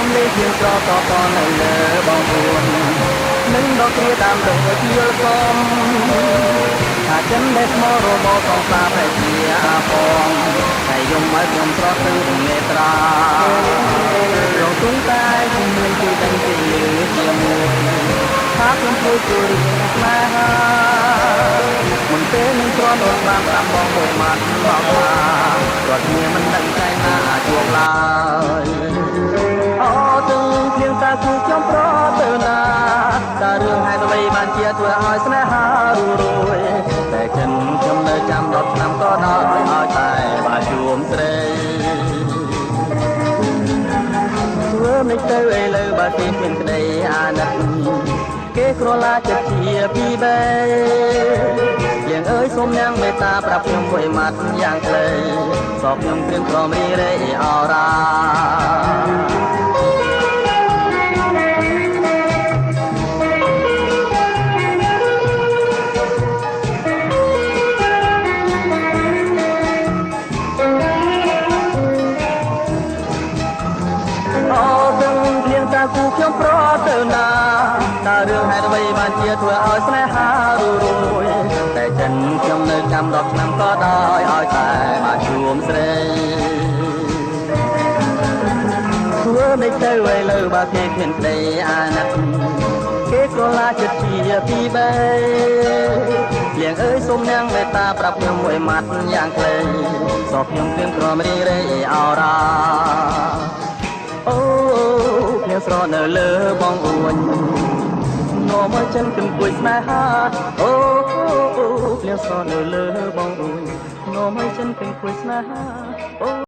សំលេងជាងស្រកកនៅលើបងពួននឹងដកគ្រាតាមដូចយល់សំថាចិនដែលស្មោះរបបសង្សារតែជាអាផងតែយំឲ្យខ្ញុំស្រស់ទៅមេត្រារងទុំតែជំនឿគឺដឹងពីលឺជាមួយថាខ្ញុំជួយជួយស្នេហាមិនពេលនឹងទ្រាំដល់បានតាមបងមួយម៉ាត់មកថារត់គ្នាមិនដឹងថ្ងៃណាជួបឡើយអូទាំងភ្លៀងតាគូខ្ញុំប្រទៅណាតើរឿងហេតុអ្វីបានជាធ្វើឲ្យស្នេហារួយតែចិនខ្ញុំនៅចាំ10ឆ្នាំក៏ដល់ឲ្យតែបានជួបស្រីធ្វើមិនទៅឥឡូវបើគេមានក្តីអាណិតគេក្រឡាចិត្តជាពីបែយើងអើយសូមនាងមេត្តាប្រាប់ខ្ញុំមួយម៉ាត់យ៉ាងខ្លីសោកខ្ញុំព្រៀនព្រមរីរេអរ៉ាគូខ្ញុំប្រទៅណាតើរឿងហេតុអ្វីបានជាធ្វើឲ្យស្នេហារួយតែចិនខ្ញុំនៅចាំ10ឆ្នាំក៏ដោយឲ្យតែមកជួបស្រីធ្វើមិនទៅឥឡូវបើគេគ្មានក្តីអាណិតគេក្រឡាចិត្តជាពីបែលៀងអើយសូមនាងមេត្តាប្រាប់ខ្ញុំមួយម៉ាត់យ៉ាងខ្លីសោកខ្ញុំព្រៀងព្រមរីរេអរ៉ាអូភ្លៀងស្រកនៅលើបងអួននាំឲ្យចិនគំគួយស្នេហាអូភ្លៀងស្រកនៅលើបងអួននាំឲ្យចិនគំគួយស្នេហាអូ